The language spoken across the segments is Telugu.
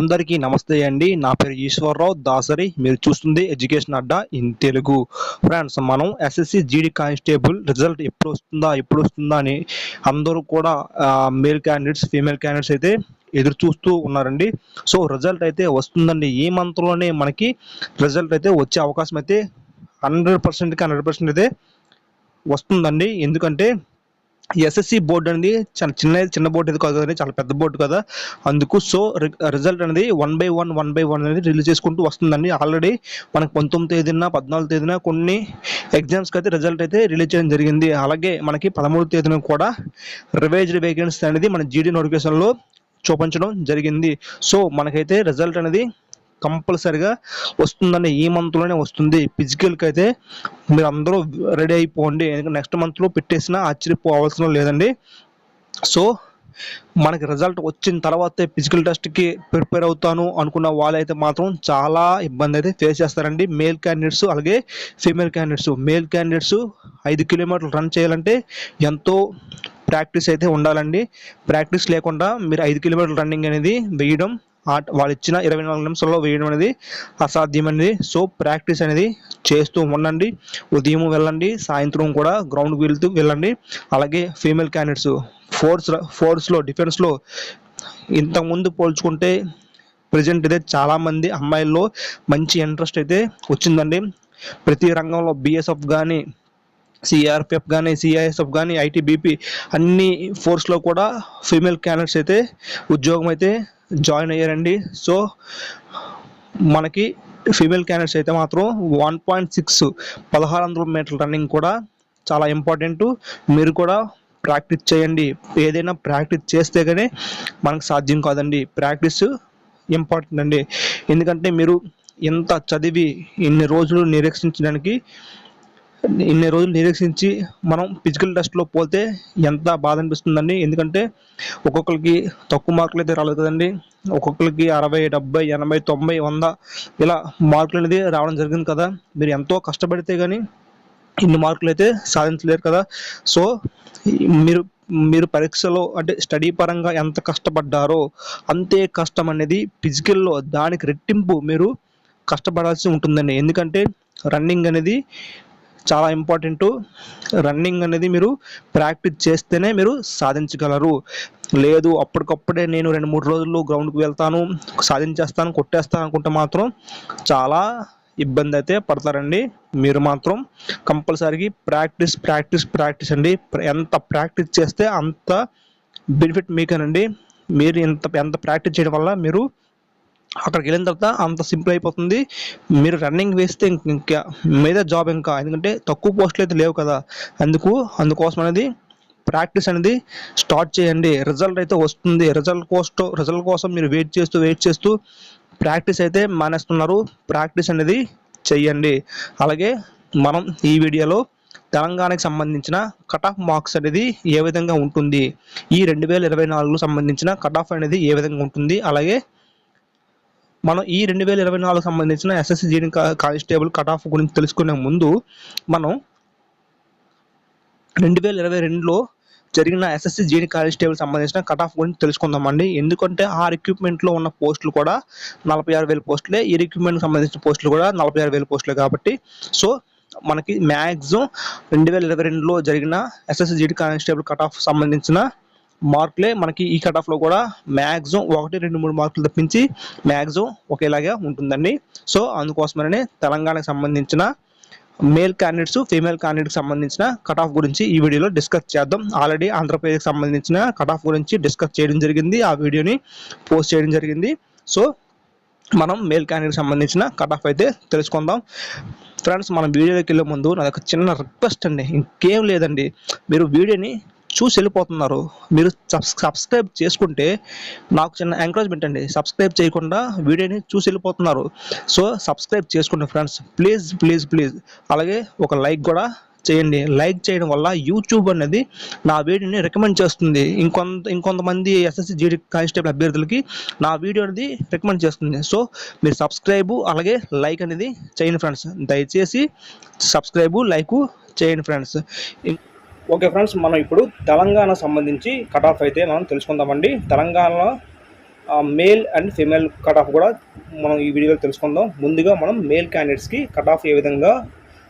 అందరికీ నమస్తే అండి. నా పేరు ఈశ్వరరావు దాసరి. మీరు చూస్తుంది education Adda in Telugu. Friends, మనం ఎస్ఎస్సి జీడీ కానిస్టేబుల్ రిజల్ట్ ఎప్పుడు వస్తుందా అని అందరూ కూడా మేల్ క్యాండిడేట్స్, ఫీమేల్ క్యాండిడేట్స్ అయితే ఎదురు చూస్తూ ఉన్నారండి. సో రిజల్ట్ అయితే వస్తుందండి. ఈ మంత్లోనే మనకి రిజల్ట్ అయితే వచ్చే అవకాశం అయితే 100%కి 100% అయితే వస్తుందండి. ఎందుకంటే ఎస్ఎస్సి బోర్డు అనేది చాలా చిన్న బోర్డు ఇది కాదు కదండి, చాలా పెద్ద బోర్డు కదా. అందుకు సో రిజల్ట్ అనేది 1/1 అనేది రిలీజ్ చేసుకుంటూ వస్తుందండి. ఆల్రెడీ మనకు 19 తేదీన 14 తేదీన కొన్ని ఎగ్జామ్స్కి అయితే రిజల్ట్ అయితే రిలీజ్ చేయడం జరిగింది. అలాగే మనకి 13 తేదీన కూడా రివైజ్డ్ వేకెన్సీ అనేది మన జీడీ నోటిఫికేషన్లో చూపించడం జరిగింది. సో మనకైతే రిజల్ట్ అనేది కంపల్సరిగా వస్తుందండి. ఈ మంత్లోనే వస్తుంది. ఫిజికల్కి అయితే మీరు అందరూ రెడీ అయిపోండి. ఎందుకంటే నెక్స్ట్ మంత్లో పెట్టేసినా ఆశ్చర్యపోవాల్సిన లేదండి. సో మనకి రిజల్ట్ వచ్చిన తర్వాతే ఫిజికల్ టెస్ట్కి ప్రిపేర్ అవుతాను అనుకున్న వాళ్ళైతే మాత్రం చాలా ఇబ్బంది అయితే ఫేస్ చేస్తారండి. మేల్ క్యాండిడేట్స్ అలాగే ఫీమేల్ క్యాండిడేట్స్. మేల్ క్యాండిడేట్స్ 5 కిలోమీటర్లు రన్ చేయాలంటే ఎంతో ప్రాక్టీస్ అయితే ఉండాలండి. ప్రాక్టీస్ లేకుండా మీరు 5 కిలోమీటర్ల రన్నింగ్ అనేది వేయడం, వాళ్ళు ఇచ్చిన 24 నిమిషాల్లో వేయడం అనేది అసాధ్యమైనది. సో ప్రాక్టీస్ అనేది చేస్తూ ఉండండి. ఉదయం వెళ్ళండి, సాయంత్రం కూడా గ్రౌండ్కి వెళ్ళండి. అలాగే ఫీమేల్ క్యాండిడేట్స్ ఫోర్స్లో డిఫెన్స్లో ఇంతకుముందు పోల్చుకుంటే ప్రజెంట్ అయితే చాలామంది అమ్మాయిల్లో మంచి ఇంట్రెస్ట్ అయితే వచ్చిందండి. ప్రతి రంగంలో బిఎస్ఎఫ్ కానీ, సిఆర్పిఎఫ్ కానీ, సిఐఎస్ఎఫ్ కానీ, ఐటీబీపీ అన్ని ఫోర్స్లో కూడా ఫీమేల్ క్యాండిడేట్స్ అయితే ఉద్యోగం అయితే జాయిన్ అయ్యారండి. సో మనకి ఫీమేల్ క్యాండిడేట్స్ అయితే మాత్రం 1.6 1600 మీటర్ల రన్నింగ్ కూడా చాలా ఇంపార్టెంట్. మీరు కూడా ప్రాక్టీస్ చేయండి. ఏదైనా ప్రాక్టీస్ చేస్తే కానీ మనకు సాధ్యం కాదండి. ప్రాక్టీస్ ఇంపార్టెంట్ అండి. ఎందుకంటే మీరు ఎంత చదివి ఇన్ని రోజులు నిరీక్షించి మనం ఫిజికల్ టెస్ట్లో పోతే ఎంత బాధ అనిపిస్తుందండి. ఎందుకంటే ఒక్కొక్కరికి తక్కువ మార్కులు అయితే రాలేదు కదండి. ఒక్కొక్కరికి 60, 70, 80, 90, 100 ఇలా మార్కులు అనేది రావడం జరిగింది కదా. మీరు ఎంతో కష్టపడితే కానీ ఇన్ని మార్కులు అయితే సాధించలేరు కదా. సో మీరు పరీక్షలో అంటే స్టడీ పరంగా ఎంత కష్టపడ్డారో అంతే కష్టం అనేది ఫిజికల్లో దానికి రెట్టింపు మీరు కష్టపడాల్సి ఉంటుందండి. ఎందుకంటే రన్నింగ్ అనేది చాలా ఇంపార్టెంట్. రన్నింగ్ అనేది మీరు ప్రాక్టీస్ చేస్తేనే మీరు సాధించగలరు. లేదు అప్పటికప్పుడే నేను 2-3 రోజుల్లో గ్రౌండ్కి వెళ్తాను, సాధించేస్తాను, కొట్టేస్తాను అనుకుంటే మాత్రం చాలా ఇబ్బంది అయితే పడతారండి. మీరు మాత్రం కంపల్సరీగా ప్రాక్టీస్ అండి. ఎంత ప్రాక్టీస్ చేస్తే అంత బెనిఫిట్ మీకేనండి. మీరు ఎంత ప్రాక్టీస్ చేయడం వల్ల మీరు అక్కడికి వెళ్ళిన తర్వాత అంత సింపుల్ అయిపోతుంది. మీరు రన్నింగ్ వేస్తే ఇంకా మీద జాబ్ ఇంకా, ఎందుకంటే తక్కువ పోస్టులు అయితే లేవు కదా. అందుకోసం అనేది ప్రాక్టీస్ అనేది స్టార్ట్ చేయండి. రిజల్ట్ అయితే వస్తుంది. రిజల్ట్ కోసం మీరు వెయిట్ చేస్తూ ప్రాక్టీస్ అయితే మానేస్తున్నారు. ప్రాక్టీస్ అనేది చెయ్యండి. అలాగే మనం ఈ వీడియోలో తెలంగాణకి సంబంధించిన కట్ ఆఫ్ మార్క్స్ అనేది ఏ విధంగా ఉంటుంది, ఈ 2024 సంబంధించిన కట్ ఆఫ్ అనేది ఏ విధంగా ఉంటుంది, అలాగే మనం ఈ 2024 సంబంధించిన SSC GD constable cut off గురించి తెలుసుకునే ముందు మనం 2022లో జరిగిన ఎస్ఎస్సి జీడీ కానిస్టేబుల్ సంబంధించిన కట్ ఆఫ్ గురించి తెలుసుకుందామండి. ఎందుకంటే ఆ రిక్రూట్మెంట్లో ఉన్న పోస్టులు కూడా 46,000 పోస్టులే, ఈ రిక్రూట్మెంట్కి సంబంధించిన పోస్టులు కూడా 46,000 పోస్టులే కాబట్టి సో మనకి మ్యాక్సిమం 2022లో జరిగిన SSC GD constable cut off సంబంధించిన మార్కులే మనకి ఈ కట్ ఆఫ్లో కూడా మ్యాక్సిమం 1, 2, 3 మార్కులు తప్పించి మ్యాక్సిమం ఒకేలాగా ఉంటుందండి. సో అందుకోసమనే తెలంగాణకు సంబంధించిన మేల్ క్యాండిడేట్స్, ఫీమేల్ క్యాండిడేట్కి సంబంధించిన కట్ ఆఫ్ గురించి ఈ వీడియోలో డిస్కస్ చేద్దాం. ఆల్రెడీ ఆంధ్రప్రదేశ్కి సంబంధించిన కట్ ఆఫ్ గురించి డిస్కస్ చేయడం జరిగింది, ఆ వీడియోని పోస్ట్ చేయడం జరిగింది. సో మనం మేల్ క్యాండిడేట్కి సంబంధించిన కట్ ఆఫ్ అయితే తెలుసుకుందాం. ఫ్రెండ్స్, మనం వీడియోలోకి వెళ్ళే ముందు నాది ఒక చిన్న రిక్వెస్ట్ అండి, ఇంకేం లేదండి. మీరు వీడియోని చూసి వెళ్ళిపోతున్నారు. మీరు సబ్స్క్రైబ్ చేసుకుంటే నాకు చిన్న ఎంకరేజ్మెంట్ అండి. సబ్స్క్రైబ్ చేయకుండా వీడియోని చూసి వెళ్ళిపోతున్నారు. సో సబ్స్క్రైబ్ చేసుకోండి ఫ్రెండ్స్, ప్లీజ్. అలాగే ఒక లైక్ కూడా చేయండి. లైక్ చేయడం వల్ల యూట్యూబ్ అనేది నా వీడియోని రికమెండ్ చేస్తుంది. ఇంకొంతమంది ఎస్ఎస్సి జీడీ కానిస్టేబుల్ అభ్యర్థులకి నా వీడియో అనేది రికమెండ్ చేస్తుంది. సో మీరు సబ్స్క్రైబ్ అలాగే లైక్ అనేది చేయండి ఫ్రెండ్స్. దయచేసి సబ్స్క్రైబ్, లైక్ చేయండి ఫ్రెండ్స్. ఓకే ఫ్రెండ్స్, మనం ఇప్పుడు తెలంగాణ సంబంధించి కట్ ఆఫ్ అయితే మనం తెలుసుకుందామండి. తెలంగాణలో male and female cut off కూడా మనం ఈ వీడియోలో తెలుసుకుందాం. ముందుగా మనం మేల్ క్యాండిడేట్స్కి కట్ ఆఫ్ ఏ విధంగా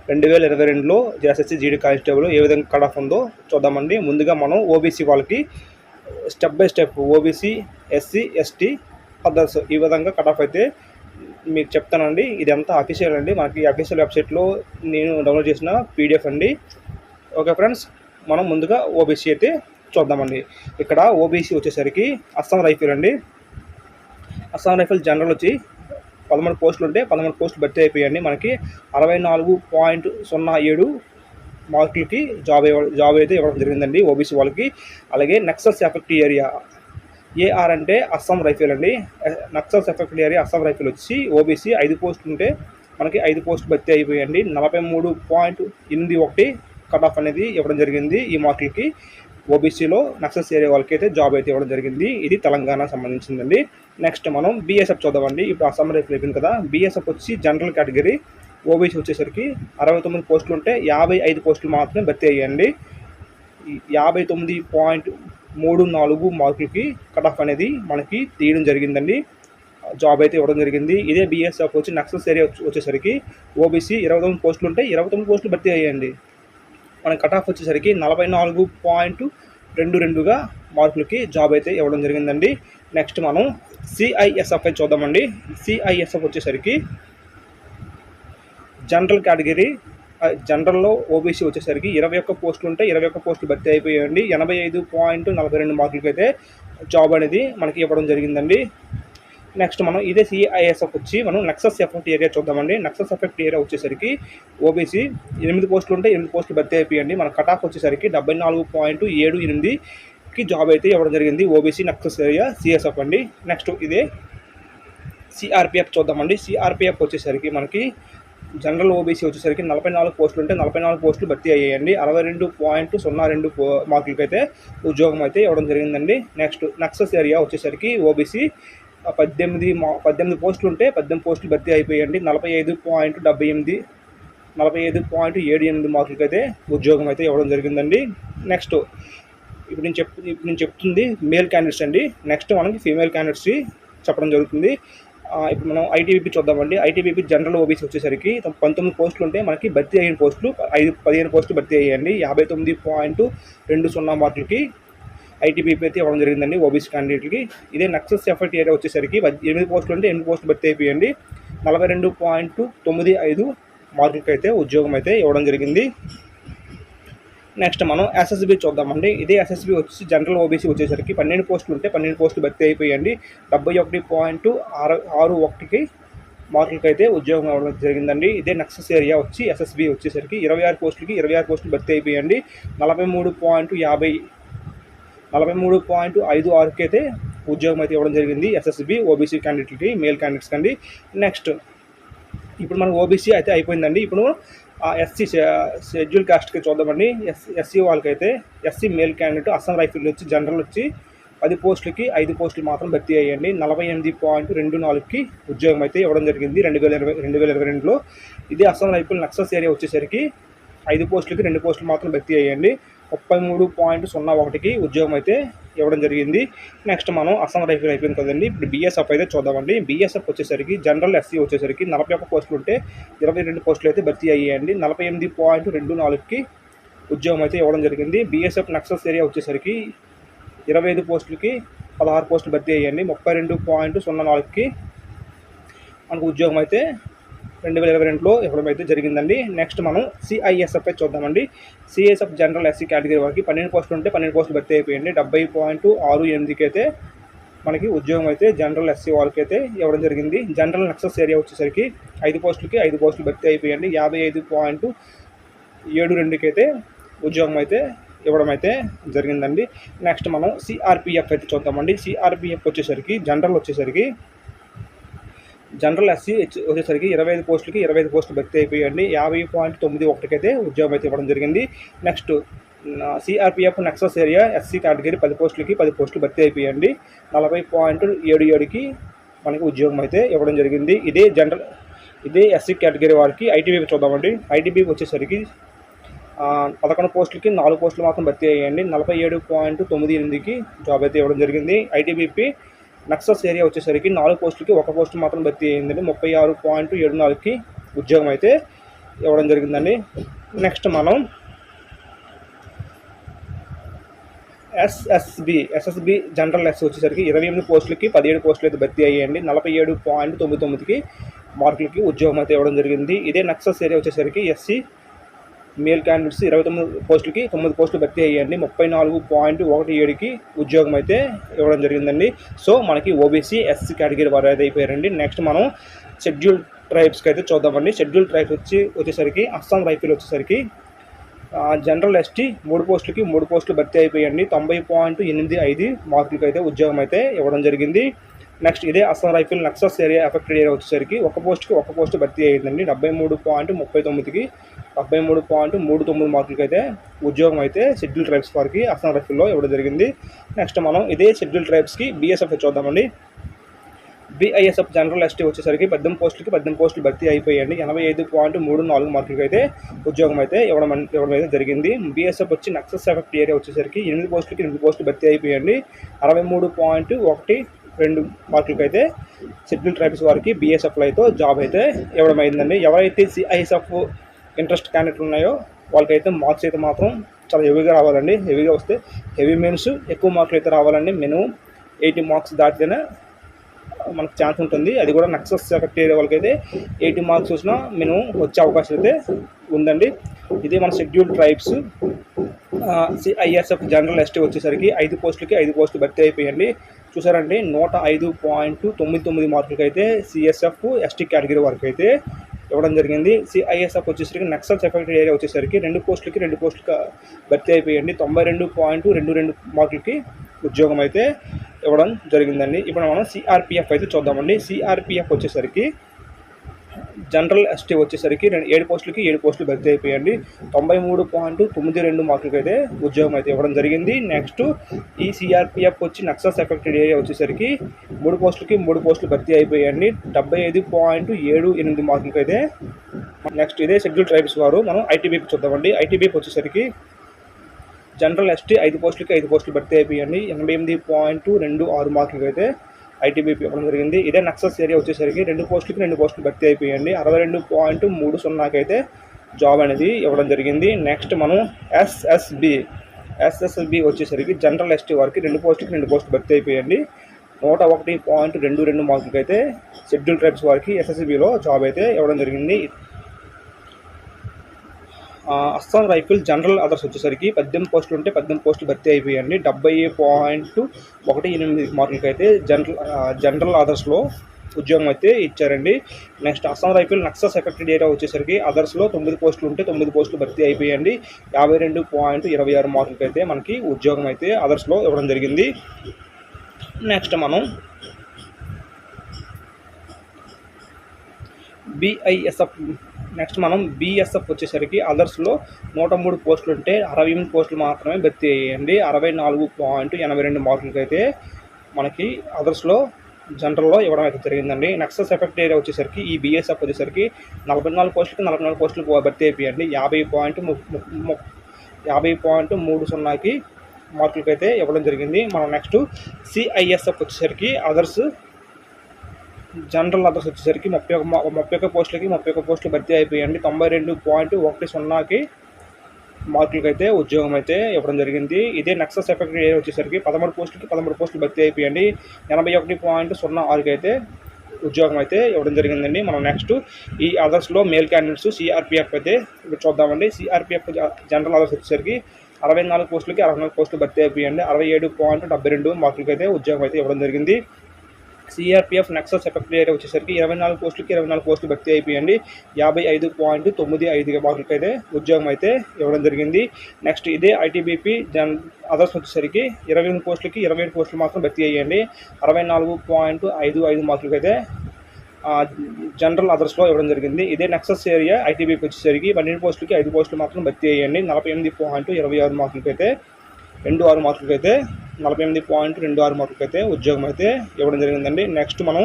2022లో ఎస్ఎస్సి జీడీ కానిస్టేబుల్ ఏ విధంగా కట్ ఆఫ్ ఉందో చూద్దామండి. ముందుగా మనం ఓబీసీ వాళ్ళకి step by step OBC, SC, ST, others ఈ విధంగా కట్ ఆఫ్ అయితే మీకు చెప్తానండి. ఇదంతా అఫీషియల్ అండి, మనకి అఫీషియల్ వెబ్సైట్లో నేను డౌన్లోడ్ చేసిన పీడిఎఫ్ అండి. ఓకే ఫ్రెండ్స్, మనం ముందుగా ఓబీసీ అయితే చూద్దామండి. ఇక్కడ ఓబీసీ వచ్చేసరికి అస్సాం రైఫిల్ అండి. అస్సాం రైఫిల్ జనరల్ వచ్చి 13 పోస్టులు ఉంటే 13 పోస్టులు భర్తీ అయిపోయాయండి. మనకి 64.07 మార్కులకి జాబ్ అయితే ఇవ్వడం జరిగిందండి ఓబీసీ వాళ్ళకి. అలాగే నక్సల్స్ ఎఫెక్ట్ ఏరియా ఏఆర్ అంటే అస్సాం రైఫిల్ అండి. Naxals effect area Assam rifle వచ్చి ఓబీసీ 5 పోస్టులు ఉంటే మనకి 5 పోస్టులు భర్తీ అయిపోయాయండి. 43.81 కట్ ఆఫ్ అనేది ఇవ్వడం జరిగింది ఈ మార్కులకి. ఓబీసీలో నక్సల్స్ ఏరియా వాళ్ళకి అయితే జాబ్ అయితే ఇవ్వడం జరిగింది. ఇది తెలంగాణ సంబంధించిందండి. నెక్స్ట్ మనం బీఎస్ఎఫ్ చూద్దామండి. ఇప్పుడు అస్సాం రైఫిల్ అయిపోయింది కదా. బీఎస్ఎఫ్ వచ్చి జనరల్ కేటగిరీ ఓబీసీ వచ్చేసరికి 69 పోస్టులు ఉంటే 55 పోస్టులు మాత్రమే భర్తీ అయ్యాయండి. 59.34 మార్కులకి కట్ ఆఫ్ అనేది మనకి తీయడం జరిగిందండి. జాబ్ అయితే ఇవ్వడం జరిగింది. ఇదే బీఎస్ఎఫ్ వచ్చి నక్సల్స్ ఏరియా వచ్చేసరికి ఓబీసీ 29 పోస్టులు ఉంటే 29 పోస్టులు భర్తీ అయ్యాయండి. మన కట్ ఆఫ్ వచ్చేసరికి 44.22గా మార్కులకి జాబ్ అయితే ఇవ్వడం జరిగిందండి. నెక్స్ట్ మనం సిఐఎస్ఎఫ్ చూద్దామండి. సిఐఎస్ఎఫ్ వచ్చేసరికి జనరల్ కేటగిరీ జనరల్లో ఓబీసీ వచ్చేసరికి 21 పోస్టులు ఉంటే 21 పోస్టులు భర్తీ అయిపోయాయండి. 85.42 మార్కులకి అయితే జాబ్ అనేది మనకి ఇవ్వడం జరిగిందండి. నెక్స్ట్ మనం ఇదే సిఐఎస్ఎఫ్ వచ్చి మనం నక్సల్స్ ఎఫెక్ట్ ఏరియా చూద్దామండి. నక్సల్స్ ఎఫెక్ట్ ఏరియా వచ్చేసరికి ఓబీసీ 8 పోస్టులు ఉంటే 8 పోస్టులు భర్తీ అయిపోయండి. మన కట్ ఆఫ్ వచ్చేసరికి 74.78కి జాబ్ అయితే ఇవ్వడం జరిగింది ఓబీసీ నక్సల్స్ ఏరియా సిఎస్ఎఫ్ అండి. నెక్స్ట్ ఇదే సిఆర్పిఎఫ్ చూద్దామండి. సిఆర్పిఎఫ్ వచ్చేసరికి మనకి జనరల్ ఓబీసీ వచ్చేసరికి 44 పోస్టులు ఉంటే 44 పోస్టులు భర్తీ అయ్యాయండి. 62.02 మార్కులకి అయితే ఉద్యోగం అయితే ఇవ్వడం జరిగిందండి. నెక్స్ట్ నక్సల్స్ ఏరియా వచ్చేసరికి ఓబీసీ 18 పోస్టులు ఉంటే 18 పోస్టులు భర్తీ అయిపోయాయండి. 45.78 మార్కులకి అయితే ఉద్యోగం అయితే ఇవ్వడం జరిగిందండి. నెక్స్ట్ ఇప్పుడు నేను చెప్తుంది మేల్ క్యాండిడేట్స్ అండి. నెక్స్ట్ మనకి ఫీమేల్ క్యాండిడేట్స్ చెప్పడం జరుగుతుంది. ఇప్పుడు మనం ఐటీబీపీ చూద్దామండి. ఐటీబీపీ జనరల్ ఓబీసీ వచ్చేసరికి 19 పోస్టులు ఉంటే మనకి భర్తీ అయిన పోస్టులు 15 పోస్టులు భర్తీ అయ్యాయండి. 59.20 మార్కులకి ఐటీబీపీ అయితే ఇవ్వడం జరిగిందండి ఓబీసీ క్యాండిడేట్కి. ఇదే నక్సల్స్ ఎఫెక్ట్ ఏరియా వచ్చేసరికి 8 పోస్టులు ఉంటే 8 పోస్టులు భర్తీ అయిపోయండి. 42.95 మార్కులకి అయితే ఉద్యోగం అయితే ఇవ్వడం జరిగింది. నెక్స్ట్ మనం ఎస్ఎస్బి చూద్దామండి. ఇదే ఎస్ఎస్బి వచ్చి జనరల్ ఓబీసీ వచ్చేసరికి 12 పోస్టులు ఉంటే 12 పోస్టులు భర్తీ అయిపోయండి. 71.61కి మార్కులకి అయితే ఉద్యోగం ఇవ్వడం జరిగిందండి. ఇదే నక్సల్స్ ఏరియా వచ్చి ఎస్ఎస్బి వచ్చేసరికి 26 పోస్టులకి 26 పోస్టులు భర్తీ అయిపోయండి. 43.56కి అయితే ఉద్యోగం అయితే ఇవ్వడం జరిగింది ఎస్ఎస్బి ఓబీసీ క్యాండిడేట్లకి, మేల్ క్యాండిడేట్స్ కండి. నెక్స్ట్ ఇప్పుడు మనకు ఓబీసీ అయితే అయిపోయిందండి. ఇప్పుడు ఎస్సీ షెడ్యూల్ కాస్ట్కి చూద్దామండి. ఎస్సీ వాళ్ళకైతే SC male candidate Assam rifle వచ్చి జనరల్ వచ్చి 10 పోస్టులకి 5 పోస్టులు మాత్రం భర్తీ అయ్యండి. 48.24కి ఉద్యోగం అయితే ఇవ్వడం జరిగింది 2022లో. ఇదే అస్సాం రైఫిల్ నక్సల్స్ ఏరియా వచ్చేసరికి 5 పోస్టులకి 2 పోస్టులు మాత్రం భర్తీ అయ్యండి. 33.01కి ఉద్యోగం అయితే ఇవ్వడం జరిగింది. నెక్స్ట్ మనం అస్సాం రైఫిల్ అయిపోయింది కదండి. ఇప్పుడు బీఎస్ఎఫ్ అయితే చూద్దామండి. బీఎస్ఎఫ్ వచ్చేసరికి జనరల్ ఎస్సీ వచ్చేసరికి 41 పోస్టులు ఉంటే 22 పోస్టులు అయితే భర్తీ అయ్యాయండి. 48.24కి ఉద్యోగం అయితే ఇవ్వడం జరిగింది. బీఎస్ఎఫ్ నక్సల్స్ ఏరియా వచ్చేసరికి 25 పోస్టులకి 16 పోస్టులు భర్తీ అయ్యాయండి. 32.04కి మనకు ఉద్యోగం అయితే 2022లో ఇవ్వడం అయితే జరిగిందండి. నెక్స్ట్ మనం సిఐఎస్ఎఫ్ చూద్దామండి. సిఐఎస్ఎఫ్ జనరల్ ఎస్సీ కేటగిరీ వారికి 12 పోస్టులు ఉంటే 12 పోస్టులు భర్తీ అయిపోయింది. 70.68కి అయితే మనకి ఉద్యోగం అయితే జనరల్ ఎస్సీ వాళ్ళకి అయితే ఇవ్వడం జరిగింది. జనరల్ నక్సల్స్ ఏరియా వచ్చేసరికి 5 పోస్టులకి 5 పోస్టులు భర్తీ అయిపోయండి. 55.72కి అయితే ఉద్యోగం అయితే ఇవ్వడం అయితే జరిగిందండి. నెక్స్ట్ మనం సిఆర్పిఎఫ్ అయితే చూద్దామండి. సిఆర్పిఎఫ్ వచ్చేసరికి జనరల్ ఎస్సీ వచ్చేసరికి 25 పోస్టులకి 25 పోస్టులు భర్తీ అయిపోయండి. 50.91కి అయితే ఉద్యోగం అయితే ఇవ్వడం జరిగింది. Next CRPF Naxals area SC category 10 పోస్టులకి 10 పోస్టులు భర్తీ అయిపోయండి. 40.77కి మనకి ఉద్యోగం అయితే ఇవ్వడం జరిగింది. ఇదే ఎస్సీ కేటగిరీ వారికి ఐటీబీపీ చూద్దామండి. ఐటీబీపీ వచ్చేసరికి 11 పోస్టులకి 4 పోస్టులు మాత్రం భర్తీ అయ్యాయండి. 47.98కి జాబ్ అయితే ఇవ్వడం జరిగింది. ఐటీబీపీ నెక్సస్ ఏరియా వచ్చేసరికి 4 పోస్టులకి 1 పోస్ట్ మాత్రం భర్తీ అయిందండి. 36.74కి ఉద్యోగం అయితే ఇవ్వడం జరిగిందండి. నెక్స్ట్ మనం ఎస్ఎస్బి జనరల్ ఎస్ వచ్చేసరికి 28 పోస్టులకి 17 పోస్టులు అయితే భర్తీ అయ్యాయండి. 47.99కి మార్కులకి ఉద్యోగం అయితే ఇవ్వడం జరిగింది. ఇదే నెక్సస్ ఏరియా వచ్చేసరికి ఎస్సీ మేల్ క్యాండిడేట్స్ 29 పోస్టులకి 9 పోస్టులు భర్తీ అయ్యాయండి. 34.17కి ఉద్యోగం అయితే ఇవ్వడం జరిగిందండి. సో మనకి ఓబీసీ ఎస్సీ కేటగిరీ వారు అయితే అయిపోయారండి. నెక్స్ట్ మనం షెడ్యూల్ ట్రైబ్స్కి అయితే చూద్దామండి. షెడ్యూల్ ట్రైబ్స్ వచ్చేసరికి అస్సాం రైఫిల్ వచ్చేసరికి జనరల్ ఎస్టీ 3 పోస్టులకి 3 పోస్టులు భర్తీ అయిపోయాయండి. 90.85 మార్కులకి అయితే ఉద్యోగం అయితే ఇవ్వడం జరిగింది. నెక్స్ట్ ఇదే Assam rifle Nexus area affected area వచ్చేసరికి 1 పోస్టుకి 1 పోస్టు భర్తీ అయ్యిందండి. 73.39కి 73.39 మార్కులకి అయితే ఉద్యోగం అయితే షెడ్యూల్ ట్రైబ్స్ వారికి అస్సాం రైఫిల్లో ఇవ్వడం జరిగింది. నెక్స్ట్ మనం ఇదే షెడ్యూల్ ట్రైబ్స్కి బీఎస్ఎఫ్ చూద్దామండి. బీఐఎస్ఎఫ్ జనరల్ ఎస్టీ వచ్చేసరికి 18 పోస్టులకి 18 పోస్టులు భర్తీ అయిపోయాయండి. 85.34 మార్కులకి అయితే ఉద్యోగం అయితే ఇవ్వడం అయితే జరిగింది. బీఎస్ఎఫ్ వచ్చి నెక్సస్ ఎఫెక్ట్ ఏరియా వచ్చేసరికి 8 పోస్టులకి 8 పోస్టులు భర్తీ అయిపోయాయండి. 63.12 మార్కులకి అయితే షెడ్యూల్ ట్రైబ్స్ వారికి బీఎస్ఎఫ్లో అయితే జాబ్ అయితే ఇవ్వడం అయిందండి. ఎవరైతే సిఐఎస్ఎఫ్ ఇంట్రెస్ట్ క్యాండిడేట్లు ఉన్నాయో వాళ్ళకైతే మార్క్స్ అయితే మాత్రం చాలా హెవీగా రావాలండి. హెవీగా వస్తే హెవీ మీన్స్ ఎక్కువ మార్కులు అయితే రావాలండి. మినిమం 80 మార్క్స్ దాటితేనే మనకు ఛాన్స్ ఉంటుంది. అది కూడా నెక్సస్ ఎఫెక్ట్ అయ్యే వాళ్ళకైతే 80 మార్క్స్ వచ్చినా మినిమం వచ్చే అవకాశం అయితే ఉందండి. ఇది మన schedule tribes CISF general ST వచ్చేసరికి 5 పోస్టులకి 5 పోస్టులు భర్తీ అయిపోయండి. చూసారండి 105.99 మార్కులకి అయితే సిఎస్ఎఫ్ ఎస్టీ కేటగిరీ వరకు అయితే ఇవ్వడం జరిగింది. సిఐఎస్ఎఫ్ వచ్చేసరికి నెక్సల్స్ ఎఫెక్టెడ్ ఏరియా వచ్చేసరికి 2 పోస్టులకి 2 పోస్టులు భర్తీ అయిపోయండి. 92.22 మార్కులకి ఉద్యోగం అయితే ఇవ్వడం జరిగిందండి. ఇప్పుడు మనం సిఆర్పిఎఫ్ అయితే చూద్దామండి. సిఆర్పిఎఫ్ వచ్చేసరికి జనరల్ ఎస్టీ వచ్చేసరికి 7 పోస్టులకి 7 పోస్టులు భర్తీ అయిపోయండి. 93.92 మార్కులకి అయితే ఉద్యోగం అయితే ఇవ్వడం జరిగింది. నెక్స్ట్ ఈ సిఆర్పిఎఫ్ వచ్చి నెక్సస్ ఎఫెక్టెడ్ ఏరియా వచ్చేసరికి 3 పోస్టులకి 3 పోస్టులు భర్తీ అయిపోయండి. 75.78 మార్కులకి అయితే. నెక్స్ట్ ఇదే షెడ్యూల్ ట్రైబ్స్ వారు మనం ఐటీబీపీ చూద్దామండి. ఐటీబీపీ వచ్చేసరికి జనరల్ ఎస్టీ 5 పోస్టులకి 5 పోస్టులు భర్తీ అయిపోయండి. 88.26 మార్కులకి అయితే ఐటీబీపీ ఇవ్వడం జరిగింది. ఇదే నెక్సస్ ఏరియా వచ్చేసరికి 2 పోస్టులకి 2 పోస్టులు భర్తీ అయిపోయండి. 62.30కి అయితే జాబ్ అనేది ఇవ్వడం జరిగింది. నెక్స్ట్ మనం ఎస్ఎస్బి వచ్చేసరికి జనరల్ ఎస్టీ వారికి 2 పోస్టులకి 2 పోస్టులు భర్తీ అయిపోయండి. 101.22 మార్కులకి అయితే షెడ్యూల్ ట్రైబ్స్ వారికి ఎస్ఎస్బిలో జాబ్ అయితే ఇవ్వడం జరిగింది. అస్సాం రైఫిల్ జనరల్ అదర్స్ వచ్చేసరికి 18 పోస్టులు ఉంటే 18 పోస్టులు భర్తీ అయిపోయండి. 70.18 మార్కులకి అయితే జనరల్ అదర్స్లో ఉద్యోగం అయితే ఇచ్చారండి. Next Assam rifle Nexus affected area వచ్చేసరికి అదర్స్లో 9 పోస్టులు ఉంటే 9 పోస్టులు భర్తీ అయిపోయండి. 52.26 మార్కులకి అయితే మనకి ఉద్యోగం అయితే అదర్స్లో ఇవ్వడం జరిగింది. నెక్స్ట్ మనం బీఎస్ఎఫ్ వచ్చేసరికి అదర్స్లో 103 పోస్టులు ఉంటే 68 పోస్టులు మాత్రమే భర్తీ అయ్యాయండి. 64.82 మార్కులకి అయితే మనకి అదర్స్లో జనరల్లో ఇవ్వడం అయితే జరిగిందండి. నెక్సస్ ఎఫెక్ట్ ఏరియా వచ్చేసరికి ఈ బీఎస్ఎఫ్ వచ్చేసరికి 44 పోస్టులకి 44 పోస్టులు భర్తీ అయిపోయండి. 50.30కి మార్కులకి అయితే ఇవ్వడం జరిగింది. మనం నెక్స్ట్ సిఐఎస్ఎఫ్ వచ్చేసరికి జనరల్ అదర్స్ వచ్చేసరికి 31 పోస్టులకి 31 పోస్టులు భర్తీ అయిపోయండి. 92.10కి మార్కులకి అయితే ఉద్యోగం అయితే ఇవ్వడం జరిగింది. ఇదే నెక్సస్ ఎఫెక్ట్ ఏరియా వచ్చేసరికి 13 పోస్టులకి 13 పోస్టులు భర్తీ అయిపోయండి. 81.06కి అయితే ఉద్యోగం అయితే ఇవ్వడం జరిగిందండి. మనం నెక్స్ట్ ఈ అదర్స్లో మేల్ క్యాండిడేట్స్ సిఆర్పిఎఫ్ అయితే ఇప్పుడు చూద్దామండి. సిఆర్పిఎఫ్ జనరల్ అదర్స్ వచ్చేసరికి 64 పోస్టులకి 64 పోస్టులు భర్తీ అయిపోయండి. 67.72 మార్కులకి అయితే ఉద్యోగం అయితే ఇవ్వడం జరిగింది. సిఆర్పిఎఫ్ నెక్సస్ ఎఫెక్ట్ ఏరియా వచ్చేసరికి 24 పోస్టులకి 24 పోస్టులు భర్తీ అయిపోయండి. 55.95 మార్కులకి అయితే ఉద్యోగం అయితే ఇవ్వడం జరిగింది. నెక్స్ట్ ఇదే ఐటీబీపీ అదర్స్ వచ్చేసరికి 28 పోస్టులకి 27 పోస్టులు మాత్రం భర్తీ అయ్యండి. 64.55 మార్కులకి అయితే జనరల్ అదర్స్లో ఇవ్వడం జరిగింది. ఇదే నెక్సస్ ఏరియా ఐటీబీపీ వచ్చేసరికి 12 పోస్టులకి 5 పోస్టులు మాత్రం భర్తీ అయ్యండి. 48.26 మార్కులకి అయితే 26 మార్కులకి అయితే 48.26 మార్కులకి అయితే ఉద్యోగం అయితే ఇవ్వడం జరిగిందండి. నెక్స్ట్ మనం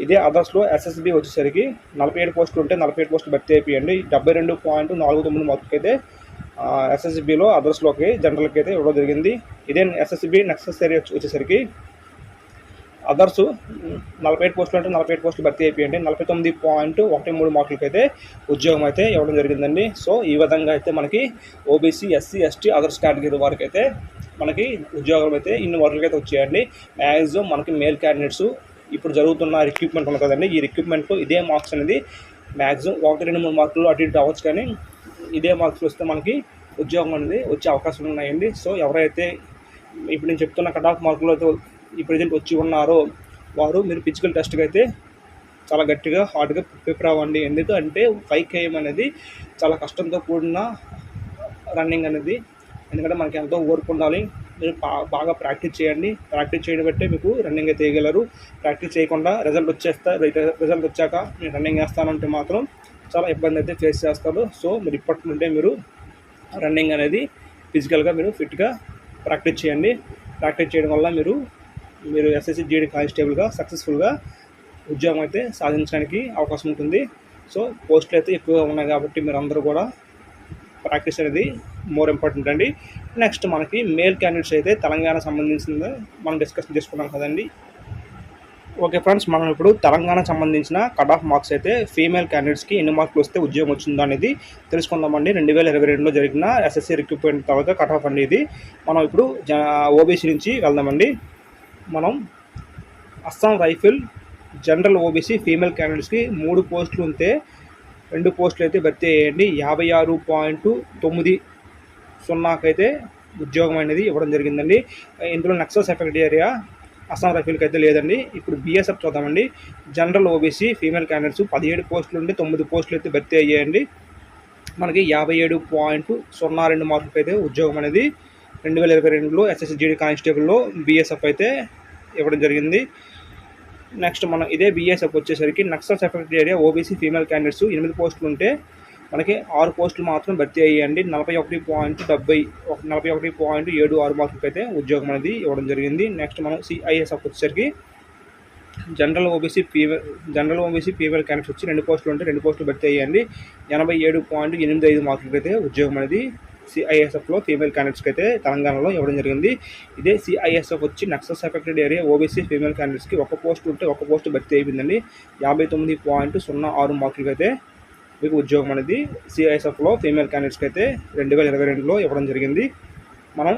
ఇదే అదర్స్లో ఎస్ఎస్బి వచ్చేసరికి 47 పోస్టులు ఉంటే 47 పోస్టులు భర్తీ అయిపోయండి. 72.49 మార్కులకి అయితే ఎస్ఎస్బిలో అదర్స్లోకి జనరల్కి అయితే ఇవ్వడం జరిగింది. ఇదే ఎస్ఎస్బి నెక్సస్ ఏరియా వచ్చేసరికి అదర్స్ 48 పోస్టులు అంటే 48 పోస్టులు భర్తీ అయిపోయాయండి. 49.13 మార్కులకి అయితే ఉద్యోగం అయితే ఇవ్వడం జరిగిందండి. సో ఈ విధంగా అయితే మనకి OBC, SC, ST, others category వారికి అయితే మనకి ఉద్యోగాలు అయితే ఇన్ని మార్కులకి అయితే వచ్చాయండి. మ్యాక్సిమం మనకి మేల్ క్యాండిడేట్స్ ఇప్పుడు జరుగుతున్న రిక్రూట్మెంట్ ఉంది కదండి, ఈ రిక్రూట్మెంట్లో ఇదే మార్క్స్ అనేది మ్యాక్సిమం 1, 2, 3 మార్కులు అటు ఇటు అవ్వచ్చు, కానీ ఇదే మార్క్స్ వస్తే మనకి ఉద్యోగం అనేది వచ్చే అవకాశాలు ఉన్నాయండి. సో ఎవరైతే ఇప్పుడు నేను చెప్తున్న కట్ ఆఫ్ మార్కులతో ఈ ప్రజెంట్ వచ్చి ఉన్నారో వారు మీరు ఫిజికల్ టెస్ట్కి అయితే చాలా గట్టిగా హార్డ్గా ప్రిపేర్ అవ్వండి. ఎందుకంటే 5 km అనేది చాలా కష్టంతో కూడిన రన్నింగ్ అనేది. ఎందుకంటే మనకి ఎంతో ఓర్పు ఉండాలి. మీరు బాగా ప్రాక్టీస్ చేయండి. ప్రాక్టీస్ చేయడం బట్టే మీకు రన్నింగ్ అయితే వేయగలరు. ప్రాక్టీస్ చేయకుండా రిజల్ట్ వచ్చాక నేను రన్నింగ్ వేస్తానంటే మాత్రం చాలా ఇబ్బంది అయితే ఫేస్ చేస్తారు. సో మీరు ఇప్పటి నుండే మీరు రన్నింగ్ అనేది ఫిజికల్గా మీరు ఫిట్గా ప్రాక్టీస్ చేయండి. ప్రాక్టీస్ చేయడం వల్ల మీరు ఎస్ఎస్సి జీడీ కానిస్టేబుల్గా సక్సెస్ఫుల్గా ఉద్యోగం అయితే సాధించడానికి అవకాశం ఉంటుంది. సో పోస్టులు అయితే ఎక్కువగా ఉన్నాయి కాబట్టి మీరు అందరూ కూడా ప్రాక్టీస్ అనేది మోర్ ఇంపార్టెంట్ అండి. నెక్స్ట్ మనకి మేల్ క్యాండిడేట్స్ అయితే తెలంగాణ సంబంధించింది మనం డిస్కస్ చేసుకున్నాం కదండి. ఓకే ఫ్రెండ్స్, మనం ఇప్పుడు తెలంగాణకు సంబంధించిన కట్ ఆఫ్ మార్క్స్ అయితే ఫీమేల్ క్యాండిడేట్స్కి ఎన్ని మార్కులు వస్తే ఉద్యోగం వచ్చిందో అనేది తెలుసుకుందామండి. 2022లో జరిగిన ఎస్ఎస్సి రిక్రూట్మెంట్ తర్వాత కట్ ఆఫ్ అండి ఇది. మనం ఇప్పుడు ఓబీసీ నుంచి వెళ్దామండి. మనం Assam rifle general OBC female క్యాండిడేట్స్కి 3 పోస్టులు ఉంటే 2 పోస్టులు అయితే భర్తీ అయ్యాయండి. 56.90 అయితే ఉద్యోగం అనేది ఇవ్వడం జరిగిందండి. ఇందులో నక్సల్స్ ఎఫెక్ట్ ఏరియా అస్సాం రైఫిల్కి అయితే లేదండి. ఇప్పుడు బీఎస్ఎఫ్ చూద్దామండి. జనరల్ ఓబీసీ ఫీమేల్ క్యాండిడేట్స్ 17 పోస్టులు ఉండి 9 పోస్టులు అయితే భర్తీ అయ్యాయండి. మనకి 57.02 మార్కులకి అయితే ఉద్యోగం అనేది 2022లో ఎస్ఎస్సి జీడీ కానిస్టేబుల్లో బీఎస్ఎఫ్ అయితే ఇవ్వడం జరిగింది. నెక్స్ట్ మనం ఇదే బీఎస్ఎఫ్ వచ్చేసరికి Naxals effect area OBC female candidates 8 పోస్టులు ఉంటే మనకి 6 పోస్టులు మాత్రం భర్తీ అయ్యాయండి. 41.76 మార్కులకి అయితే ఉద్యోగం అనేది ఇవ్వడం జరిగింది. నెక్స్ట్ మనం సిఐఎస్ఎఫ్ వచ్చేసరికి జనరల్ ఓబీసీ ఫీమేల్ క్యాండిడేట్స్ వచ్చి 2 పోస్టులు ఉంటే 2 పోస్టులు భర్తీ అయ్యాయండి. 87.85 మార్కులకి అయితే ఉద్యోగం అనేది సిఐఎస్ఎఫ్లో ఫీమేల్ క్యాండిడేట్స్కి అయితే తెలంగాణలో ఇవ్వడం జరిగింది. ఇదే సిఐఎస్ఎఫ్ వచ్చి Naxals affected area OBC female క్యాండిడేట్స్కి 1 పోస్ట్ ఉంటే 1 పోస్టు భర్తీ అయిపోయిందండి. 59.06 మార్కులకి అయితే మీకు ఉద్యోగం అనేది సిఐఎస్ఎఫ్లో ఫీమేల్ క్యాండిడేట్స్కి అయితే 2022లో ఇవ్వడం జరిగింది. మనం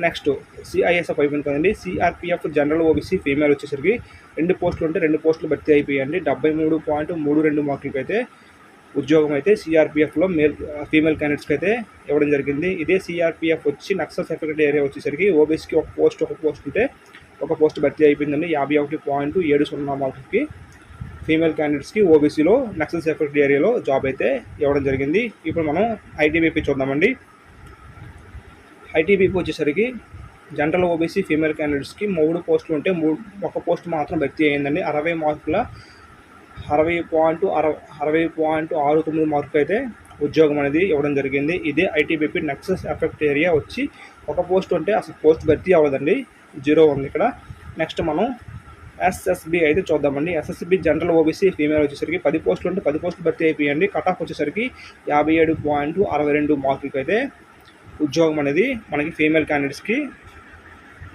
నెక్స్ట్ సిఐఎస్ఎఫ్ అయిపోయింది కదండి. సిఆర్పిఎఫ్ జనరల్ ఓబీసీ ఫీమేల్ వచ్చేసరికి 2 పోస్టులు ఉంటే 2 పోస్టులు భర్తీ అయిపోయాయండి. 73.32 మార్కులకి అయితే ఉద్యోగం అయితే సిఆర్పిఎఫ్లో ఫీమేల్ క్యాండిడేట్స్కి అయితే ఇవ్వడం జరిగింది. ఇదే సిఆర్పిఎఫ్ వచ్చి నక్సల్స్ ఎఫెక్టెడ్ ఏరియా వచ్చేసరికి ఓబీసీకి 1 పోస్ట్ ఉంటే 1 పోస్ట్ భర్తీ అయిపోయిందండి. 51.70 మార్కులకి ఫీమేల్ క్యాండిడేట్స్కి ఓబీసీలో నక్సల్స్ ఎఫెక్ట్ ఏరియాలో జాబ్ అయితే ఇవ్వడం జరిగింది. ఇప్పుడు మనం ఐటీబీపీ చూద్దామండి. ఐటీబీపీ వచ్చేసరికి జనరల్ ఓబీసీ ఫీమేల్ క్యాండిడేట్స్కి 3 పోస్టులు ఉంటే 1 పోస్ట్ మాత్రం భర్తీ అయ్యిందండి. 60 మార్కుల 60.69 మార్కులు అయితే ఉద్యోగం అనేది ఇవ్వడం జరిగింది. ఇదే ఐటీబీపీ నక్సల్స్ ఎఫెక్ట్ ఏరియా వచ్చి 1 పోస్ట్ ఉంటే అసలు పోస్ట్ భర్తీ అవ్వదండి, 0 ఉంది ఇక్కడ. నెక్స్ట్ మనం ఎస్ఎస్బి అయితే చూద్దామండి. ఎస్ఎస్బి జనరల్ ఓబీసీ ఫీమేల్ వచ్చేసరికి 10 పోస్టులు ఉంటే 10 పోస్టులు భర్తీ అయిపోయండి. కట్ ఆఫ్ వచ్చేసరికి 57.62 మార్కులకి అయితే ఉద్యోగం అనేది మనకి ఫీమేల్ క్యాండిడేట్స్కి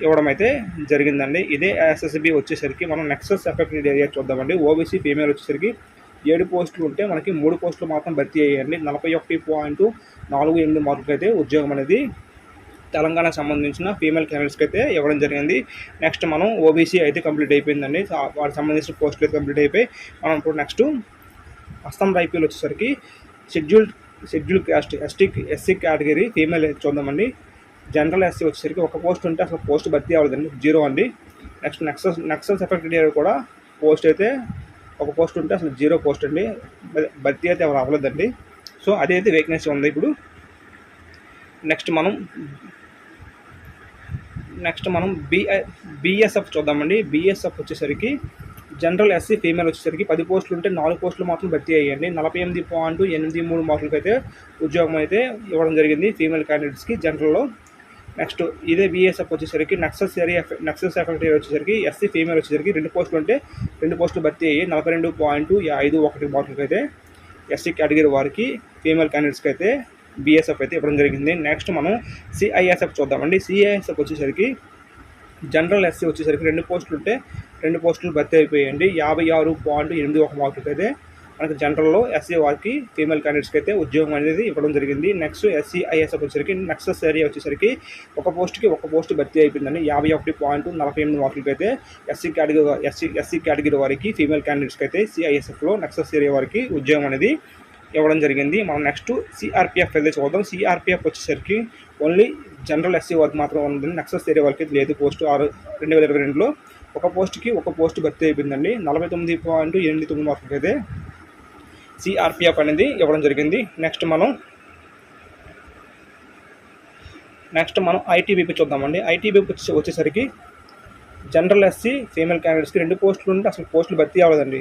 ఇవ్వడం అయితే జరిగిందండి. ఇదే ఎస్ఎస్బి వచ్చేసరికి మనం నక్సల్స్ ఎఫెక్టెడ్ ఏరియా చూద్దామండి. ఓబీసీ ఫీమేల్ వచ్చేసరికి 7 పోస్టులు ఉంటే మనకి 3 పోస్టులు మాత్రం భర్తీ అయ్యాయండి. 41.48 మార్కులకి అయితే ఉద్యోగం అనేది తెలంగాణకు సంబంధించిన ఫీమేల్ క్యాండిడేట్స్కి అయితే ఇవ్వడం జరిగింది. నెక్స్ట్ మనం ఓబీసీ అయితే కంప్లీట్ అయిపోయిందండి. వాటికి సంబంధించిన పోస్టులు అయితే కంప్లీట్ అయిపోయి మనం ఇప్పుడు నెక్స్ట్ అస్సాం రైఫిల్ వచ్చేసరికి schedule caste SC category female చూద్దామండి. జనరల్ ఎస్సీ వచ్చేసరికి 1 పోస్ట్ ఉంటే అసలు పోస్ట్ భర్తీ అవ్వలేదండి, 0 అండి. నెక్స్ట్ నక్సల్స్ ఎఫెక్టెడ్ ఏరియా కూడా పోస్ట్ అయితే 1 పోస్ట్ ఉంటే అసలు 0 పోస్ట్ అండి, భర్తీ అయితే ఎవరు అవ్వలేదండి. సో అదైతే వేకెన్సీ ఉంది ఇప్పుడు. నెక్స్ట్ మనం బీఎస్ఎఫ్ చూద్దామండి. బీఎస్ఎఫ్ వచ్చేసరికి జనరల్ ఎస్సీ ఫీమేల్ వచ్చేసరికి 10 పోస్టులు ఉంటే 4 పోస్టులు మాత్రం భర్తీ అయ్యాయండి. 48.83 మార్కులకి అయితే ఉద్యోగం అయితే ఇవ్వడం జరిగింది ఫీమేల్ క్యాండిడేట్స్కి జనరల్లో. నెక్స్ట్ ఇదే బీఎస్ఎఫ్ వచ్చేసరికి నక్సల్స్ ఎఫెక్ట్ ఏరియా వచ్చేసరికి ఎస్సీ ఫీమేల్ వచ్చేసరికి 2 పోస్టులు ఉంటే 2 పోస్టులు భర్తీ అయ్యి 42.51 మార్కులకి అయితే ఎస్సీ కేటగిరీ వారికి ఫీమేల్ క్యాండిడేట్స్కి అయితే బీఎస్ఎఫ్ అయితే ఇవ్వడం జరిగింది. నెక్స్ట్ మనం సిఐఎస్ఎఫ్ చూద్దామండి. సిఐఎస్ఎఫ్ వచ్చేసరికి జనరల్ ఎస్సీ వచ్చేసరికి 2 పోస్టులు ఉంటే 2 పోస్టులు భర్తీ అయిపోయాయండి. 56.81 మార్కులకి అయితే మనకి జనరల్లో ఎస్సీ వారికి ఫీమేల్ క్యాండిడేట్స్కి అయితే ఉద్యోగం అనేది ఇవ్వడం జరిగింది. నెక్స్ట్ ఎస్సీ ఐఎస్ఎఫ్ వచ్చేసరికి నెక్సస్ ఏరియా వచ్చేసరికి ఒక పోస్ట్ భర్తీ అయిపోయిందండి. 51.48 మార్కులకి అయితే ఎస్సీ కేటగిరీ వారికి ఫీమేల్ క్యాండిడేట్స్కి అయితే సిఐఎస్ఎఫ్లో నెక్సస్ ఏరియా వారికి ఉద్యోగం అనేది ఇవ్వడం జరిగింది. మనం నెక్స్ట్ సిఆర్పిఎఫ్ అయితే చూద్దాం. సిఆర్పిఎఫ్ వచ్చేసరికి ఓన్లీ జనరల్ ఎస్సీ వారికి మాత్రం ఉందండి. నెక్సస్ ఏరియా వారికి లేదు. పోస్ట్ 2022లో ఒక పోస్ట్ భర్తీ అయిపోయిందండి. 49.89 మార్కులకి అయితే సిఆర్పిఎఫ్ అనేది ఇవ్వడం జరిగింది. నెక్స్ట్ మనం ఐటీబీపీ చూద్దామండి. ఐటీబీపీ వచ్చేసరికి జనరల్ ఎస్సీ ఫీమేల్ క్యాండిడేట్స్కి 2 పోస్టులు ఉంటే అసలు పోస్టులు భర్తీ అవ్వదండి.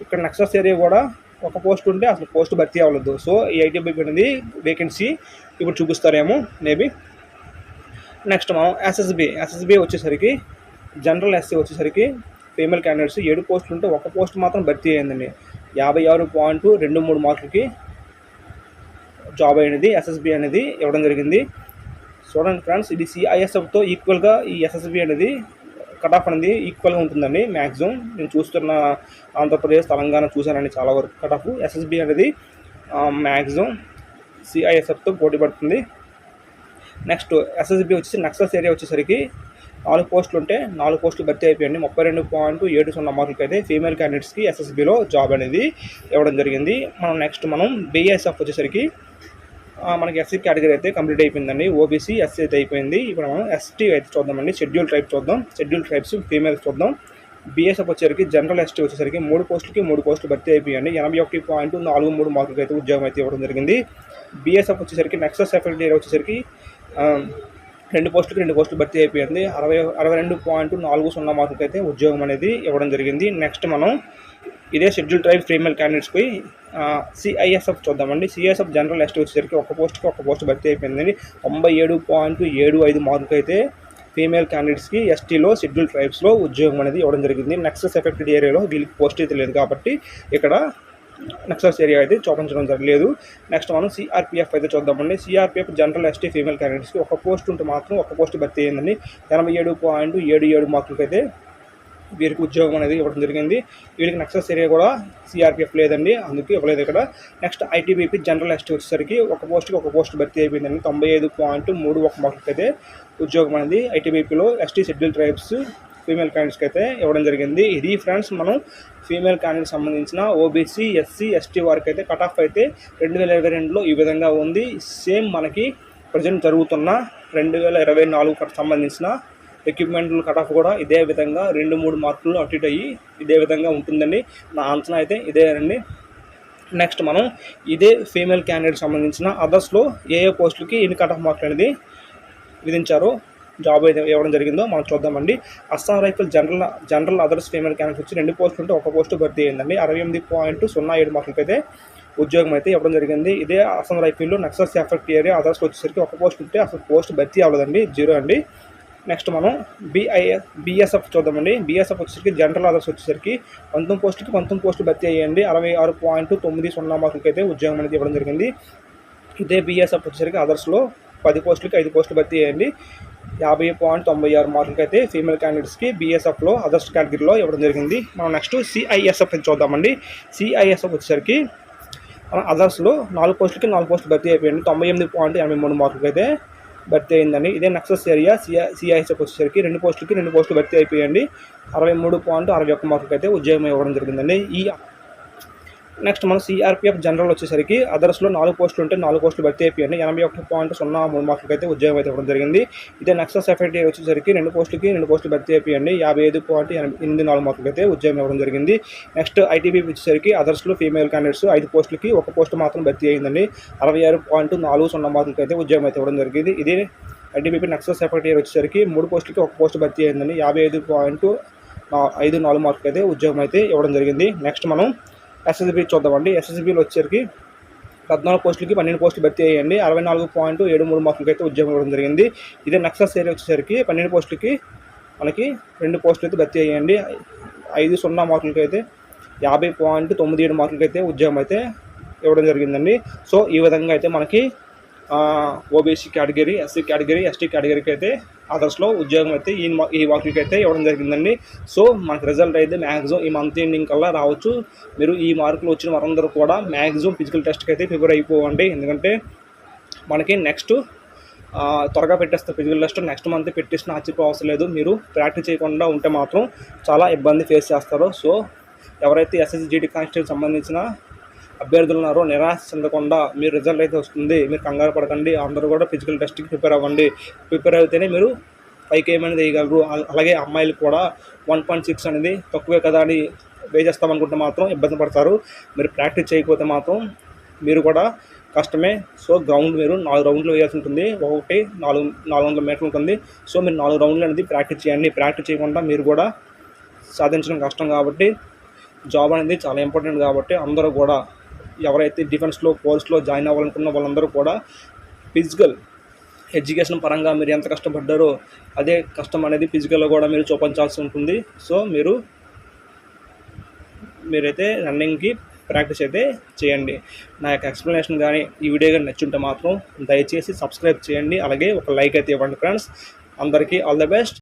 ఇక్కడ నెక్సస్ ఏరియా కూడా ఒక పోస్ట్ ఉంటే అసలు పోస్ట్ భర్తీ అవ్వలేదు. సో ఈ ఐటీబీపీ అనేది వేకెన్సీ ఇప్పుడు చూపిస్తారేమో మేబీ. నెక్స్ట్ మనం ఎస్ఎస్బి వచ్చేసరికి జనరల్ ఎస్సీ వచ్చేసరికి ఫీమేల్ క్యాండిడేట్స్ 7 పోస్టులు ఉంటే ఒక పోస్ట్ మాత్రం భర్తీ అయ్యిందండి. 56.23 మార్కులకి జాబ్ అనేది ఎస్ఎస్బి అనేది ఇవ్వడం జరిగింది. చూడండి ఫ్రెండ్స్, ఇది సిఐఎస్ఎఫ్తో ఈక్వల్గా ఈ ఎస్ఎస్బి అనేది కట్ ఆఫ్ అనేది ఈక్వల్గా ఉంటుందండి. మ్యాక్సిమం నేను చూస్తున్న ఆంధ్రప్రదేశ్, తెలంగాణ చూశానండి చాలా వరకు కట్ ఆఫ్. ఎస్ఎస్బి అనేది మ్యాక్సిమం సిఐఎస్ఎఫ్తో పోటీ పడుతుంది. నెక్స్ట్ ఎస్ఎస్బి వచ్చేసి నెక్సస్ ఏరియా వచ్చేసరికి 4 పోస్టులు ఉంటే 4 పోస్టులు భర్తీ అయిపోయింది. 32.70 మార్కులకి అయితే ఫీమేల్ క్యాండిడేట్స్కి ఎస్ఎస్బిలో జాబ్ అనేది ఇవ్వడం జరిగింది. మనం బిఎస్ఎఫ్ వచ్చేసరికి మనకి ఎస్సీ కేటగిరీ అయితే కంప్లీట్ అయిపోయిందండి. ఓబీసీ ఎస్సీ అయితే అయిపోయింది. ఇప్పుడు మనం ఎస్టీ అయితే చూద్దామండి. షెడ్యూల్ ట్రైబ్ చూద్దాం. షెడ్యూల్ ట్రైబ్స్ ఫీమేల్స్ చూద్దాం. బిఎస్ఎఫ్ వచ్చేసరికి జనరల్ ఎస్టీ వచ్చేసరికి 3 పోస్టులు భర్తీ అయిపోయాయండి. 81.43 మార్కులకి అయితే ఉద్యోగం అయితే ఇవ్వడం జరిగింది. బిఎస్ఎఫ్ వచ్చేసరికి నెక్సస్ ఎఫెక్ట్ ఏరియా వచ్చేసరికి 2 పోస్టులు భర్తీ అయిపోయింది. 62.40 మార్కులకి అయితే ఉద్యోగం అనేది ఇవ్వడం జరిగింది. నెక్స్ట్ మనం ఇదే షెడ్యూల్ ట్రైబ్ ఫీమేల్ క్యాండిడేట్స్కి సిఐఎస్ఎఫ్ చూద్దామండి. సిఐఎస్ఎఫ్ జనరల్ ఎస్టీ వచ్చేసరికి ఒక పోస్ట్ భర్తీ అయిపోయిందండి. 97.75 మార్కులకి అయితే ఫీమేల్ క్యాండిడేట్స్కి ఎస్టీలో షెడ్యూల్ ట్రైబ్స్లో ఉద్యోగం అనేది ఇవ్వడం జరిగింది. నెక్సస్ ఎఫెక్టెడ్ ఏరియాలో వీళ్ళకి పోస్ట్ అయితే లేదు కాబట్టి ఇక్కడ నెక్సస్ ఏరియా అయితే చూపించడం జరగలేదు. నెక్స్ట్ మనం సిఆర్పిఎఫ్ అయితే చూద్దామండి. సిఆర్పిఎఫ్ జనరల్ ఎస్టీ ఫీమేల్ క్యాండిడేట్స్కి ఒక పోస్ట్ ఉంటే మాత్రం ఒక పోస్ట్ భర్తీ అయ్యిందండి. 87.77 మార్కులకి అయితే వీరికి ఉద్యోగం అనేది ఇవ్వడం జరిగింది. వీళ్ళకి నెక్సస్ ఏరియా కూడా సిఆర్పిఎఫ్ లేదండి, అందుకే ఇవ్వలేదు ఇక్కడ. నెక్స్ట్ ఐటీబీపీ జనరల్ ఎస్టీ వచ్చేసరికి ఒక పోస్ట్ భర్తీ అయిపోయిందండి. 95.31 మార్కులకి అయితే ఉద్యోగం అనేది ఐటీబీపీలో ఎస్టీ షెడ్యూల్ ట్రైబ్స్ ఫీమేల్ క్యాండిడేట్స్కి అయితే ఇవ్వడం జరిగింది. ఇది ఫ్రెండ్స్ మనం ఫీమేల్ క్యాండిడేట్ సంబంధించిన ఓబీసీ ఎస్సీ ఎస్టీ వారికి అయితే కట్ ఆఫ్ అయితే 2022లో ఈ విధంగా ఉంది. సేమ్ మనకి ప్రజెంట్ జరుగుతున్న 2024 సంబంధించిన ఎక్విప్మెంట్లు కట్ ఆఫ్ కూడా ఇదే విధంగా 2-3 మార్కులు అటు ఇటు అయ్యి ఇదే విధంగా ఉంటుందండి. నా అంచనా అయితే ఇదే అండి. నెక్స్ట్ మనం ఇదే ఫీమేల్ క్యాండిడేట్ సంబంధించిన అదర్స్లో ఏ పోస్టులకి ఎన్ని కట్ ఆఫ్ మార్కులు అనేది విధించారో జాబ్ అయితే ఇవ్వడం జరిగిందో మనం చూద్దామండి. Assam rifle general others female candidates వచ్చి 2 పోస్టులు ఉంటే ఒక పోస్టు భర్తీ అయిందండి. 68.07 మార్కులకి అయితే ఉద్యోగం అయితే ఇవ్వడం జరిగింది. ఇదే అస్సాం రైఫిల్లో నెక్సస్ ఎఫెక్ట్ ఏరియా అదర్స్కి వచ్చేసరికి ఒక పోస్ట్ ఉంటే అసలు పోస్ట్ భర్తీ అవ్వదండి, 0 అండి. నెక్స్ట్ మనం బిఎస్ఎఫ్ చూద్దామండి. బిఎస్ఎఫ్ వచ్చేసరికి జనరల్ అదర్స్ వచ్చేసరికి 19 పోస్టులు భర్తీ అయ్యండి. 66.90 మార్కులకి అయితే ఉద్యోగం అనేది ఇవ్వడం జరిగింది. ఇదే బిఎస్ఎఫ్ వచ్చేసరికి అదర్స్లో 10 పోస్టులకి 5 పోస్టులు భర్తీ అయ్యండి. 50.96 మార్కులకి అయితే ఫీమేల్ క్యాండిడేట్స్కి బిఎస్ఎఫ్లో అదర్స్ కేటగిరీలో ఇవ్వడం జరిగింది. మనం నెక్స్ట్ సిఐఎస్ఎఫ్ చూద్దామండి. సిఐఎస్ఎఫ్ వచ్చేసరికి మన అదర్స్లో 4 పోస్టులు భర్తీ అయిపోయింది. 98.83 మార్కులకి అయితే భర్తీ అయిందండి. ఇదే నెక్సస్ ఏరియా సిఐఎస్ఎఫ్ వచ్చేసరికి 2 పోస్టులు భర్తీ అయిపోయండి. 63.61 మార్కులకి అయితే ఉద్యోగం ఇవ్వడం జరిగిందండి. నెక్స్ట్ మనం సిఆర్పిఎఫ్ జనరల్ వచ్చేసరికి అదర్స్లో 4 పోస్టులు ఉంటే 4 పోస్టులు భర్తీ అయిపోయండి. 81.03 మార్కులకి అయితే ఉద్యోగం అయితే ఇవ్వడం జరిగింది. ఇదే నెక్సస్ ఎఫెక్ట్ వచ్చేసరికి 2 పోస్టులు భర్తీ అయిపోయండి. 55.84 మార్కులకి అయితే ఉద్యోగం ఇవ్వడం జరిగింది. నెక్స్ట్ ఐటీబీ వచ్చేసరికి అదర్స్లో ఫీమేల్ క్యాండిడేట్స్ 5 పోస్టులకి ఒక పోస్టు మాత్రం భర్తీ అయిందండి. 66.40 మార్కులకి అయితే ఉద్యోగం అయితే ఇవ్వడం జరిగింది. ఇదే ఐటీబీపీ నెక్సస్ ఎఫెక్ట్ వచ్చేసరికి 3 పోస్టులకి ఒక పోస్టు భర్తీ అయిందండి. 55.54 మార్కులకి అయితే ఉద్యోగం అయితే ఇవ్వడం జరిగింది. నెక్స్ట్ మనం ఎస్ఎస్బి చూద్దామండి. ఎస్ఎస్బిలో వచ్చేసరికి 14 పోస్టులకి 12 పోస్టులు భర్తీ అయ్యండి. 64.73 మార్కులకి అయితే ఉద్యోగం ఇవ్వడం జరిగింది. ఇదే నెక్సస్ ఏరియా వచ్చేసరికి 12 పోస్టులకి మనకి 2 పోస్టులు అయితే భర్తీ అయ్యండి. 50 మార్కులకి అయితే 50.97 మార్కులకి అయితే ఉద్యోగం అయితే ఇవ్వడం జరిగిందండి. సో ఈ విధంగా అయితే మనకి OBC category, SC category, ST కేటగిరీకి అయితే అదర్స్లో ఉద్యోగం అయితే ఈ వాటికి అయితే ఇవ్వడం జరిగిందండి. సో మనకు రిజల్ట్ అయితే మ్యాక్సిమం ఈ మంత్ ఎండింగ్ కల్లా రావచ్చు. మీరు ఈ మార్కులు వచ్చిన వారందరూ కూడా మ్యాక్సిమం ఫిజికల్ టెస్ట్కి అయితే ప్రిపేర్ అయిపోవండి. ఎందుకంటే మనకి నెక్స్ట్ త్వరగా పెట్టేస్తే ఫిజికల్ టెస్ట్ నెక్స్ట్ మంత్ పెట్టేసిన ఆశ్చర్యపోవసరం లేదు. మీరు ప్రాక్టీస్ చేయకుండా ఉంటే మాత్రం చాలా ఇబ్బంది ఫేస్ చేస్తారు. సో ఎవరైతే ఎస్ఎస్సి జీడీ కానిస్టేబుల్ సంబంధించిన అభ్యర్థులు ఉన్నారో నిరాశ చెందకుండా మీరు రిజల్ట్ అయితే వస్తుంది, మీరు కంగారు పడకండి. అందరూ కూడా ఫిజికల్ టెస్ట్కి ప్రిపేర్ అవ్వండి. ప్రిపేర్ అయితేనే మీరు పైకి ఏమైనా వేయగలరు. అలాగే అమ్మాయిలు కూడా 1.6 అనేది తక్కువే కదా అని వేసేస్తామనుకుంటే మాత్రం ఇబ్బంది పడతారు. మీరు ప్రాక్టీస్ చేయకపోతే మాత్రం మీరు కూడా కష్టమే. సో గ్రౌండ్ మీరు 4 రౌండ్లు వేయాల్సి ఉంటుంది. ఒకటి 400 మీటర్లు ఉంటుంది. సో మీరు 4 రౌండ్లు అనేది ప్రాక్టీస్ చేయండి. ప్రాక్టీస్ చేయకుండా మీరు కూడా సాధించడం కష్టం కాబట్టి జాబ్ అనేది చాలా ఇంపార్టెంట్ కాబట్టి అందరూ కూడా ఎవరైతే డిఫెన్స్లో పోస్ట్లో జాయిన్ అవ్వాలనుకున్న వాళ్ళందరూ కూడా ఫిజికల్ ఎడ్యుకేషన్ పరంగా మీరు ఎంత కష్టపడ్డారో అదే కష్టం అనేది ఫిజికల్లో కూడా మీరు చూపించాల్సి ఉంటుంది. సో మీరైతే రన్నింగ్కి ప్రాక్టీస్ అయితే చేయండి. నా యొక్క ఎక్స్ప్లెనేషన్ కానీ ఈ వీడియో కానీ నచ్చుంటే మాత్రం దయచేసి సబ్స్క్రైబ్ చేయండి. అలాగే ఒక లైక్ అయితే ఇవ్వండి ఫ్రెండ్స్. అందరికీ ఆల్ ద బెస్ట్.